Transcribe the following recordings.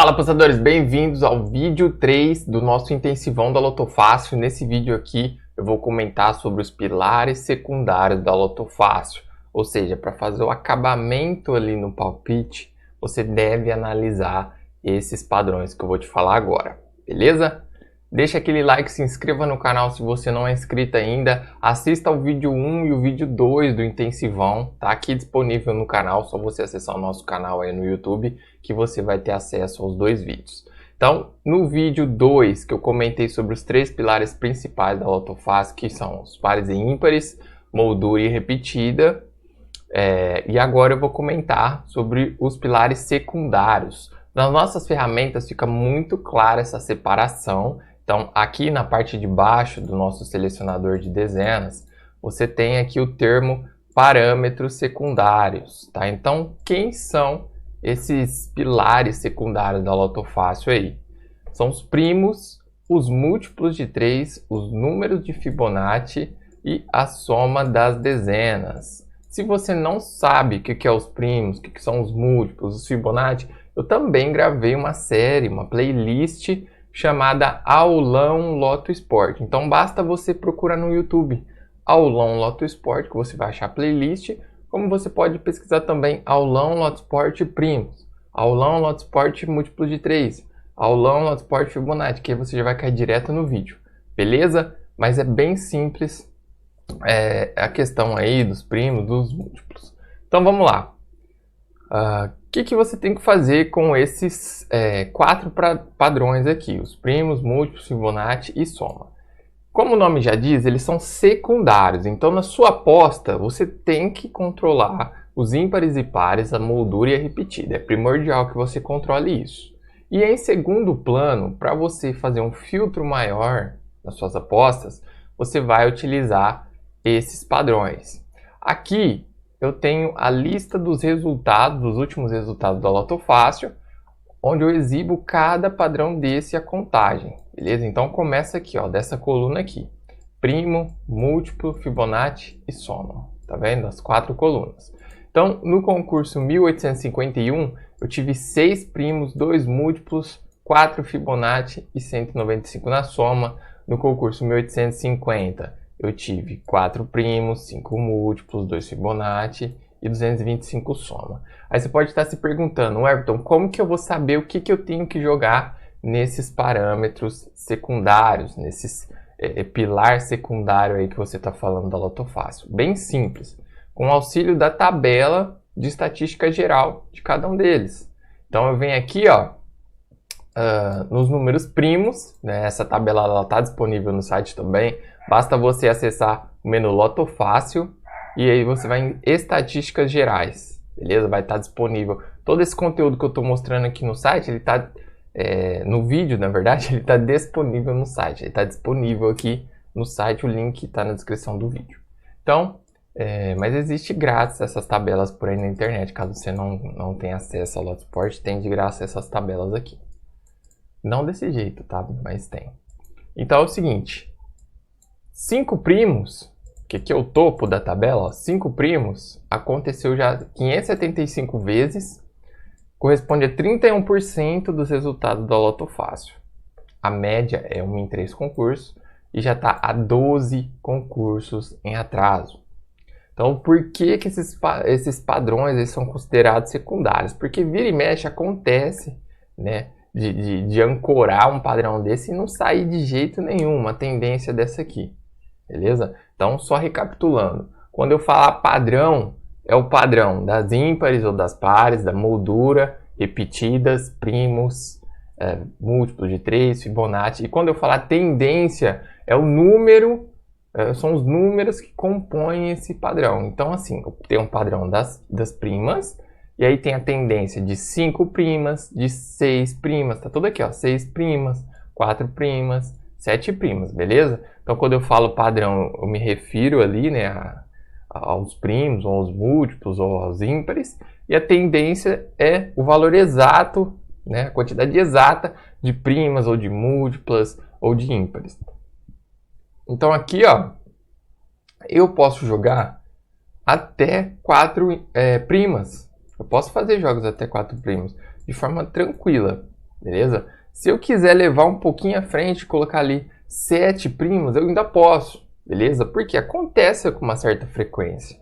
Fala, apostadores, bem-vindos ao vídeo 3 do nosso intensivão da Loto Fácil. Nesse vídeo aqui eu vou comentar sobre os pilares secundários da Loto Fácil. Ou seja, para fazer o acabamento ali no palpite, você deve analisar esses padrões que eu vou te falar agora, beleza? Deixa aquele like, se inscreva no canal se você não é inscrito ainda. Assista ao vídeo 1 e o vídeo 2 do intensivão. Tá aqui disponível no canal, só você acessar o nosso canal aí no YouTube que você vai ter acesso aos dois vídeos. Então, no vídeo 2 que eu comentei sobre os três pilares principais da Loto Fácil, que são os pares e ímpares, moldura e repetida. E agora eu vou comentar sobre os pilares secundários. Nas nossas ferramentas fica muito clara essa separação. Então, aqui na parte de baixo do nosso selecionador de dezenas, você tem aqui o termo parâmetros secundários, tá? Então, quem são esses pilares secundários da Loto Fácil aí? São os primos, os múltiplos de 3, os números de Fibonacci e a soma das dezenas. Se você não sabe o que é os primos, o que são os múltiplos, os Fibonacci, eu também gravei uma série, uma playlist chamada Aulão Loto Esporte. Então basta você procurar no YouTube Aulão Loto Esporte, que você vai achar a playlist, como você pode pesquisar também Aulão Loto Esporte Primos, Aulão Loto Esporte Múltiplo de 3, Aulão Loto Esporte Fibonacci, que aí você já vai cair direto no vídeo, beleza? Mas é bem simples a questão aí dos primos, dos múltiplos. Então vamos lá. O que você tem que fazer com esses 4 padrões aqui? Os primos, múltiplos, Fibonacci e soma. Como o nome já diz, eles são secundários. Então, na sua aposta, você tem que controlar os ímpares e pares, a moldura e a repetida. É primordial que você controle isso. E em segundo plano, para você fazer um filtro maior nas suas apostas, você vai utilizar esses padrões. Aqui eu tenho a lista dos resultados, dos últimos resultados da Loto Fácil, onde eu exibo cada padrão desse e a contagem, beleza? Então começa aqui, ó, dessa coluna aqui, primo, múltiplo, Fibonacci e soma, tá vendo? As 4 colunas. Então no concurso 1851 eu tive 6 primos, 2 múltiplos, 4 Fibonacci e 195 na soma. No concurso 1850 eu tive 4 primos, 5 múltiplos, 2 Fibonacci e 225 soma. Aí você pode estar se perguntando, Everton, como que eu vou saber o que eu tenho que jogar nesses parâmetros secundários, nesses pilar secundário aí que você está falando da Loto Fácil? Bem simples, com o auxílio da tabela de estatística geral de cada um deles. Então eu venho aqui, ó, nos números primos, né? Essa tabela está disponível no site também. Basta você acessar o menu Loto Fácil e aí você vai em estatísticas gerais, beleza? Vai estar disponível todo esse conteúdo que eu estou mostrando aqui no site. Ele está no vídeo, na verdade, ele está disponível no site. Ele está disponível aqui no site, o link está na descrição do vídeo. Então, mas existe grátis essas tabelas por aí na internet. Caso você não tenha acesso ao Loto Esporte, tem de graça essas tabelas aqui. Não desse jeito, tá? Mas tem. Então é o seguinte. 5 primos, que é o topo da tabela, ó, 5 primos, aconteceu já 575 vezes, corresponde a 31% dos resultados da Loto Fácil. A média é 1 em 3 concursos e já está a 12 concursos em atraso. Então, por que esses padrões eles são considerados secundários? Porque vira e mexe acontece, né, de ancorar um padrão desse e não sair de jeito nenhum, uma tendência dessa aqui. Beleza? Então, só recapitulando. Quando eu falar padrão, é o padrão das ímpares ou das pares, da moldura, repetidas, primos, múltiplos de 3, Fibonacci. E quando eu falar tendência, é o número, são os números que compõem esse padrão. Então, assim, tem um padrão das primas, e aí tem a tendência de 5 primas, de 6 primas, tá tudo aqui, ó, 6 primas, 4 primas, 7 primas, beleza? Então, quando eu falo padrão, eu me refiro ali, né, aos primos, ou aos múltiplos, ou aos ímpares, e a tendência é o valor exato, né, a quantidade exata de primas, ou de múltiplas, ou de ímpares. Então, aqui, ó, eu posso jogar até 4 primas. Eu posso fazer jogos até 4 primos de forma tranquila, beleza? Se eu quiser levar um pouquinho à frente e colocar ali 7 primos, eu ainda posso, beleza? Porque acontece com uma certa frequência,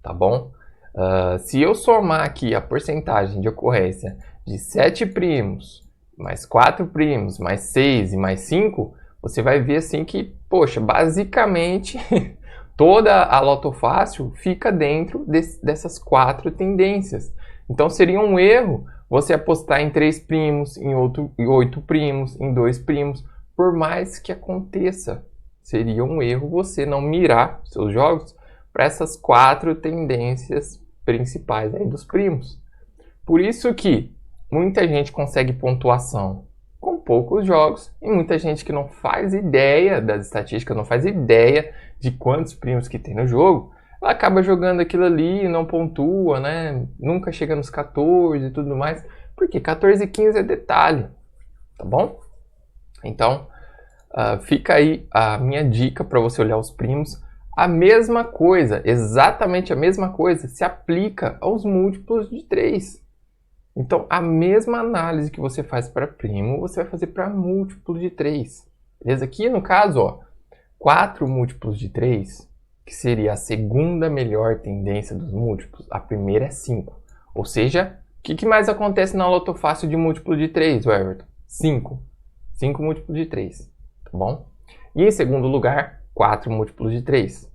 tá bom? Se eu somar aqui a porcentagem de ocorrência de 7 primos, mais 4 primos, mais 6 e mais 5, você vai ver assim que, poxa, basicamente toda a Loto Fácil fica dentro dessas 4 tendências. Então seria um erro você apostar em 3 primos, em 8 primos, em 2 primos, por mais que aconteça. Seria um erro você não mirar seus jogos para essas 4 tendências principais aí dos primos. Por isso que muita gente consegue pontuação com poucos jogos e muita gente que não faz ideia das estatísticas, não faz ideia de quantos primos que tem no jogo, ela acaba jogando aquilo ali e não pontua, né? Nunca chega nos 14 e tudo mais, porque 14 e 15 é detalhe, tá bom? Então, fica aí a minha dica para você olhar os primos. A mesma coisa, exatamente a mesma coisa, se aplica aos múltiplos de 3. Então, a mesma análise que você faz para primo, você vai fazer para múltiplo de 3. Beleza? Aqui no caso, ó, 4 múltiplos de 3, que seria a segunda melhor tendência dos múltiplos, a primeira é 5. Ou seja, o que mais acontece na Loto Fácil de múltiplo de 3, Everton? 5. 5 múltiplos de 3, tá bom? E em segundo lugar, 4 múltiplos de 3.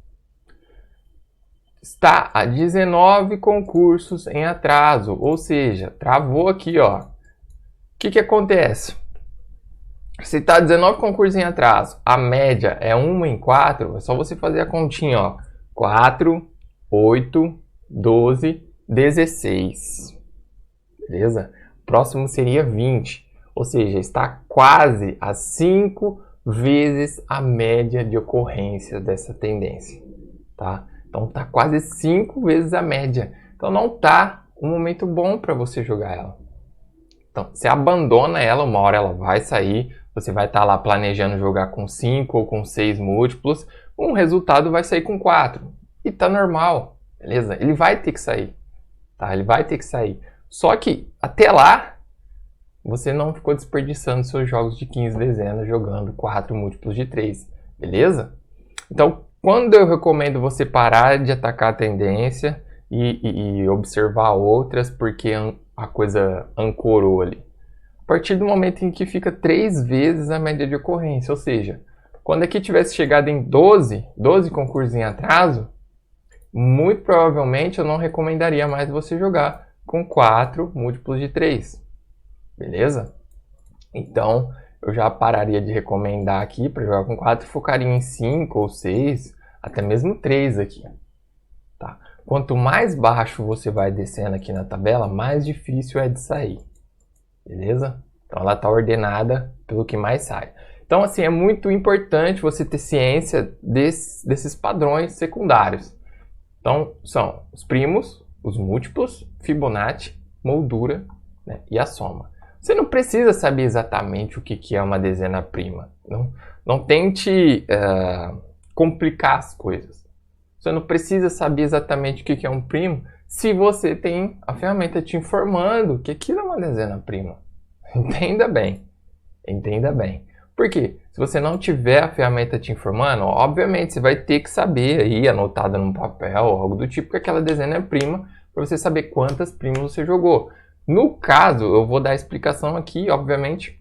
Está a 19 concursos em atraso, ou seja, travou aqui, ó. O que acontece? Se está 19 concursos em atraso, a média é 1 em 4, é só você fazer a continha, ó. 4, 8, 12, 16. Beleza? O próximo seria 20, ou seja, está quase a 5 vezes a média de ocorrência dessa tendência, tá? Então tá quase 5 vezes a média. Então não tá um momento bom para você jogar ela. Então você abandona ela, uma hora ela vai sair, você vai estar lá planejando jogar com 5 ou com 6 múltiplos, um resultado vai sair com 4. E tá normal, beleza? Ele vai ter que sair, tá? Ele vai ter que sair. Só que até lá, você não ficou desperdiçando seus jogos de 15 dezenas jogando 4 múltiplos de 3, beleza? Então, quando eu recomendo você parar de atacar a tendência e observar outras, porque a coisa ancorou ali. A partir do momento em que fica 3 vezes a média de ocorrência, ou seja, quando aqui tivesse chegado em 12 concursos em atraso, muito provavelmente eu não recomendaria mais você jogar com 4 múltiplos de 3, beleza? Então, eu já pararia de recomendar aqui para jogar com 4 e focaria em 5 ou 6, até mesmo 3 aqui. Tá? Quanto mais baixo você vai descendo aqui na tabela, mais difícil é de sair. Beleza? Então ela está ordenada pelo que mais sai. Então assim, é muito importante você ter ciência desses padrões secundários. Então são os primos, os múltiplos, Fibonacci, moldura, né, e a soma. Você não precisa saber exatamente o que é uma dezena prima. Não tente complicar as coisas. Você não precisa saber exatamente o que é um primo se você tem a ferramenta te informando que aquilo é uma dezena prima. Entenda bem. Entenda bem. Por quê? Se você não tiver a ferramenta te informando, obviamente você vai ter que saber aí, anotada num papel, algo do tipo, que aquela dezena é prima, para você saber quantas primas você jogou. No caso, eu vou dar a explicação aqui, obviamente,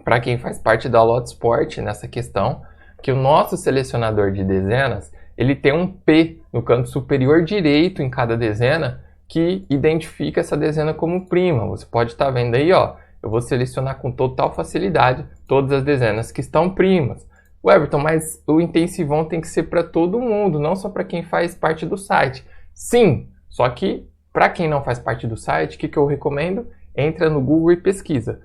para quem faz parte da Loto Sport nessa questão, que o nosso selecionador de dezenas, ele tem um P no canto superior direito em cada dezena, que identifica essa dezena como prima. Você pode estar vendo aí, ó, eu vou selecionar com total facilidade todas as dezenas que estão primas. Everton, mas o intensivão tem que ser para todo mundo, não só para quem faz parte do site. Sim, só que para quem não faz parte do site, o que eu recomendo? Entra no Google e pesquisa.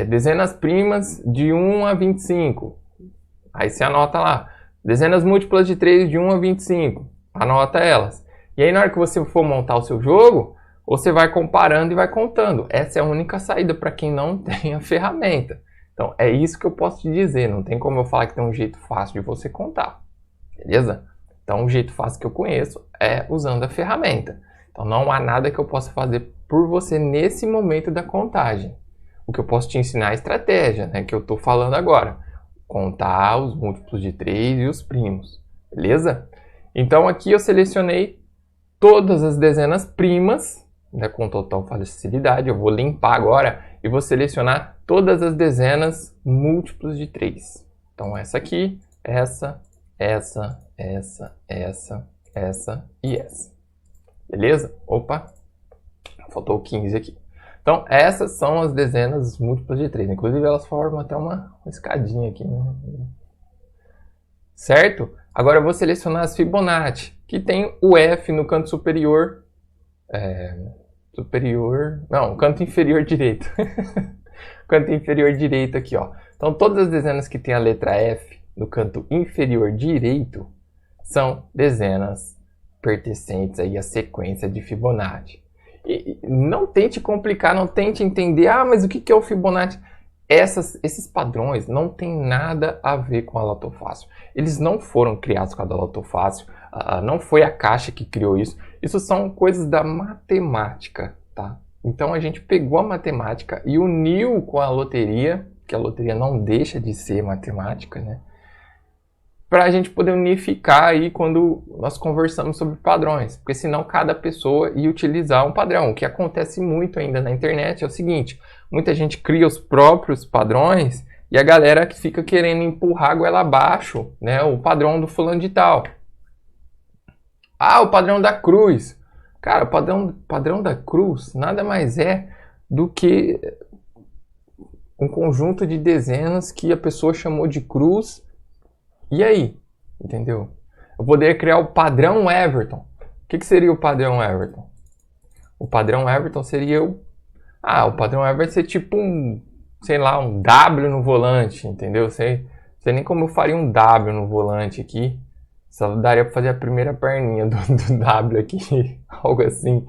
Dezenas primas de 1 a 25. Aí você anota lá. Dezenas múltiplas de 3 de 1 a 25. Anota elas. E aí na hora que você for montar o seu jogo, você vai comparando e vai contando. Essa é a única saída para quem não tem a ferramenta. Então é isso que eu posso te dizer. Não tem como eu falar que tem um jeito fácil de você contar. Beleza? Então o jeito fácil que eu conheço é usando a ferramenta. Então não há nada que eu possa fazer por você nesse momento da contagem. o que eu posso te ensinar é a estratégia, né, que eu estou falando agora. Contar os múltiplos de 3 e os primos, beleza? Então aqui eu selecionei todas as dezenas primas, né, com total facilidade. Eu vou limpar agora e vou selecionar todas as dezenas múltiplos de 3. Então essa aqui, essa e essa. Beleza? Opa, faltou 15 aqui. Então essas são as dezenas múltiplas de 3. Inclusive elas formam até uma escadinha aqui, né? Certo? Agora eu vou selecionar as Fibonacci, que tem o F no canto superior. Canto inferior direito. Canto inferior direito aqui, ó. Então todas as dezenas que tem a letra F no canto inferior direito são dezenas pertencentes aí à sequência de Fibonacci. E não tente complicar, não tente entender, mas o que é o Fibonacci? Esses padrões não tem nada a ver com a Lotofácil. Eles não foram criados com a da Lotofácil, não foi a Caixa que criou isso. Isso são coisas da matemática, tá? Então a gente pegou a matemática e uniu com a loteria, que a loteria não deixa de ser matemática, né? Para a gente poder unificar aí quando nós conversamos sobre padrões, porque senão cada pessoa ia utilizar um padrão. O que acontece muito ainda na internet é o seguinte: muita gente cria os próprios padrões e a galera que fica querendo empurrar a goela abaixo, né, o padrão do fulano de tal. O padrão da cruz. Cara, o padrão da cruz nada mais é do que um conjunto de dezenas que a pessoa chamou de cruz. E aí? Entendeu? Eu poderia criar o padrão Everton. O que seria o padrão Everton? O padrão Everton seria o padrão Everton seria tipo um W no volante, entendeu? Não sei nem como eu faria um W no volante aqui. Só daria para fazer a primeira perninha do W aqui, algo assim,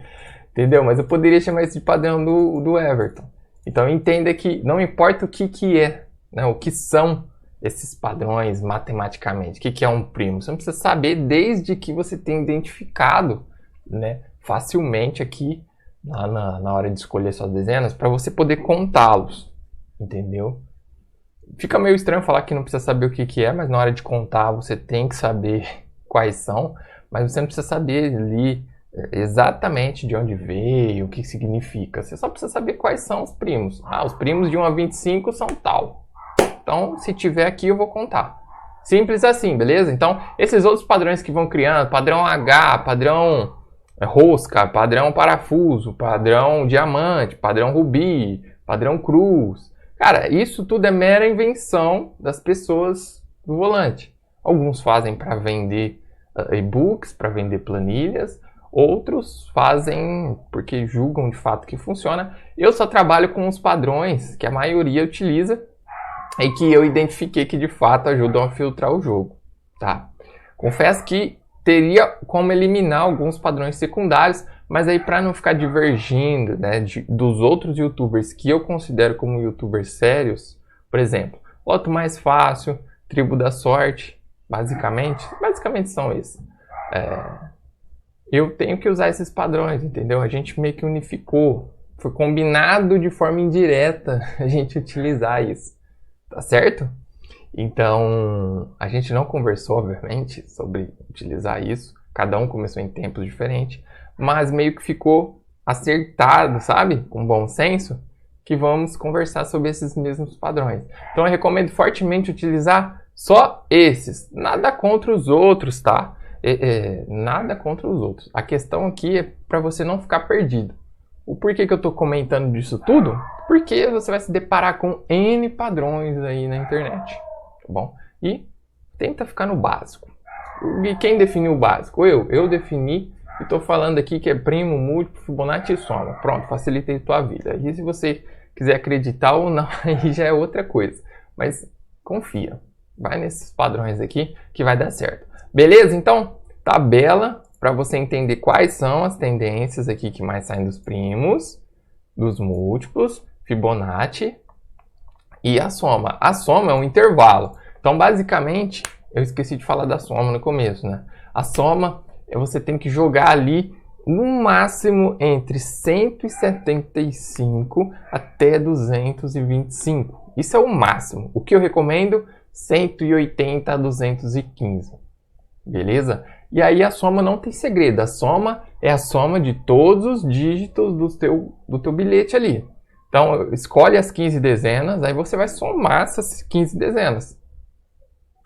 entendeu? Mas eu poderia chamar isso de padrão do Everton. Então entenda que não importa o que é, né? O que são esses padrões matematicamente. O que é um primo? Você não precisa saber desde que você tenha identificado, né, facilmente aqui na hora de escolher suas dezenas para você poder contá-los, entendeu? Fica meio estranho falar que não precisa saber o que é, mas na hora de contar você tem que saber quais são, mas você não precisa saber ali exatamente de onde veio, o que significa. Você só precisa saber quais são os primos. Os primos de 1 a 25 são tal. Então, se tiver aqui, eu vou contar. Simples assim, beleza? Então, esses outros padrões que vão criando, padrão H, padrão rosca, padrão parafuso, padrão diamante, padrão rubi, padrão cruz. Cara, isso tudo é mera invenção das pessoas do volante. Alguns fazem para vender e-books, para vender planilhas. Outros fazem porque julgam de fato que funciona. Eu só trabalho com os padrões que a maioria utiliza e que eu identifiquei que de fato ajudam a filtrar o jogo, tá? Confesso que teria como eliminar alguns padrões secundários, mas aí para não ficar divergindo, né, dos outros youtubers que eu considero como youtubers sérios, por exemplo, Loto Mais Fácil, Tribo da Sorte, basicamente são esses. Eu tenho que usar esses padrões, entendeu? A gente meio que unificou, foi combinado de forma indireta a gente utilizar isso. Tá certo? Então, a gente não conversou, obviamente, sobre utilizar isso. Cada um começou em tempos diferentes. Mas meio que ficou acertado, sabe? Com bom senso, que vamos conversar sobre esses mesmos padrões. Então, eu recomendo fortemente utilizar só esses. Nada contra os outros, tá? Nada contra os outros. A questão aqui é para você não ficar perdido. O porquê que eu estou comentando disso tudo? Porque você vai se deparar com N padrões aí na internet, tá bom? E tenta ficar no básico. E quem definiu o básico? Eu defini e estou falando aqui que é primo, múltiplo, Fibonacci e soma. Pronto, facilitei a tua vida. E se você quiser acreditar ou não, aí já é outra coisa. Mas confia, vai nesses padrões aqui que vai dar certo. Beleza? Então, tabela para você entender quais são as tendências aqui que mais saem dos primos, dos múltiplos, Fibonacci e a soma. A soma é um intervalo. Então, basicamente, eu esqueci de falar da soma no começo, né? A soma, você tem que jogar ali no máximo entre 175 até 225. Isso é o máximo. O que eu recomendo? 180 a 215. Beleza? E aí a soma não tem segredo. A soma é a soma de todos os dígitos do teu bilhete ali. Então, escolhe as 15 dezenas, aí você vai somar essas 15 dezenas.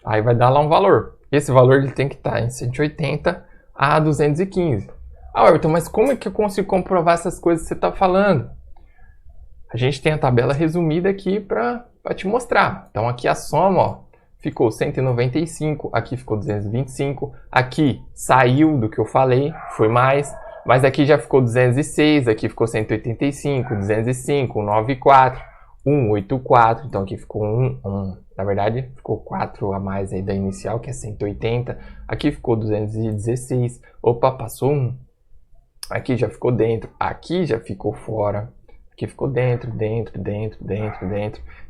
Aí vai dar lá um valor. Esse valor ele tem que estar em 180 a 215. Ah, Everton, mas como é que eu consigo comprovar essas coisas que você está falando? A gente tem a tabela resumida aqui para te mostrar. Então aqui a soma, ó, ficou 195, aqui ficou 225, aqui saiu do que eu falei, foi mais, mas aqui já ficou 206, aqui ficou 185, 205, 194, 184, então aqui ficou na verdade ficou 4 a mais aí da inicial, que é 180, aqui ficou 216, opa, passou 1, aqui já ficou dentro, aqui já ficou fora, aqui ficou dentro.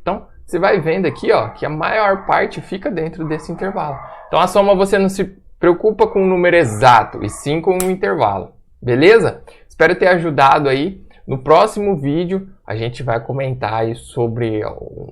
Então, você vai vendo aqui, ó, que a maior parte fica dentro desse intervalo. Então, a soma você não se preocupa com o número exato, e sim com o intervalo. Beleza? Espero ter ajudado aí. No próximo vídeo, a gente vai comentar aí sobre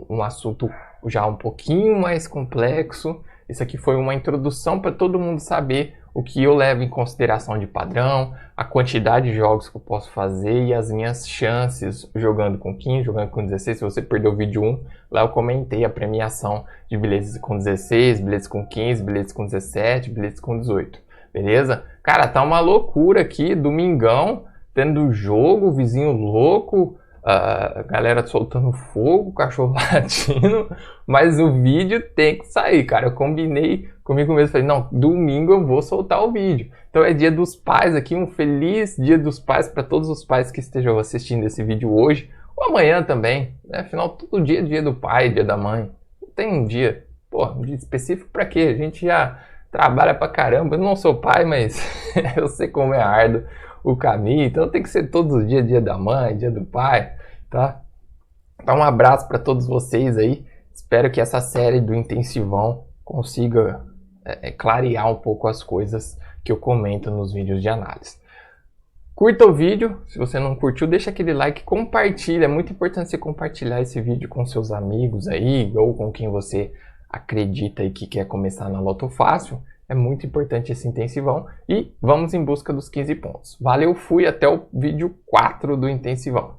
um assunto já um pouquinho mais complexo. Isso aqui foi uma introdução para todo mundo saber o que eu levo em consideração de padrão, a quantidade de jogos que eu posso fazer e as minhas chances jogando com 15, jogando com 16. Se você perdeu o vídeo 1, lá eu comentei a premiação de bilhetes com 16, bilhetes com 15, bilhetes com 17, bilhetes com 18. Beleza? Cara, tá uma loucura aqui, domingão, tendo jogo, vizinho louco, a galera soltando fogo, cachorro latindo, mas o vídeo tem que sair, cara. Eu combinei comigo mesmo, falei, não, domingo eu vou soltar o vídeo. Então é dia dos pais aqui, um feliz dia dos pais para todos os pais que estejam assistindo esse vídeo hoje, ou amanhã também, né? Afinal, todo dia é dia do pai, dia da mãe. Não tem um dia, um dia específico para quê? A gente já trabalha pra caramba, eu não sou pai, mas eu sei como é árduo o caminho, então tem que ser todos os dias, dia da mãe, dia do pai, tá? Então um abraço para todos vocês aí, espero que essa série do Intensivão consiga clarear um pouco as coisas que eu comento nos vídeos de análise. Curta o vídeo, se você não curtiu, deixa aquele like, compartilha, é muito importante você compartilhar esse vídeo com seus amigos aí, ou com quem você acredita e que quer começar na Loto Fácil. É muito importante esse intensivão e vamos em busca dos 15 pontos. Valeu, fui, até o vídeo 4 do intensivão.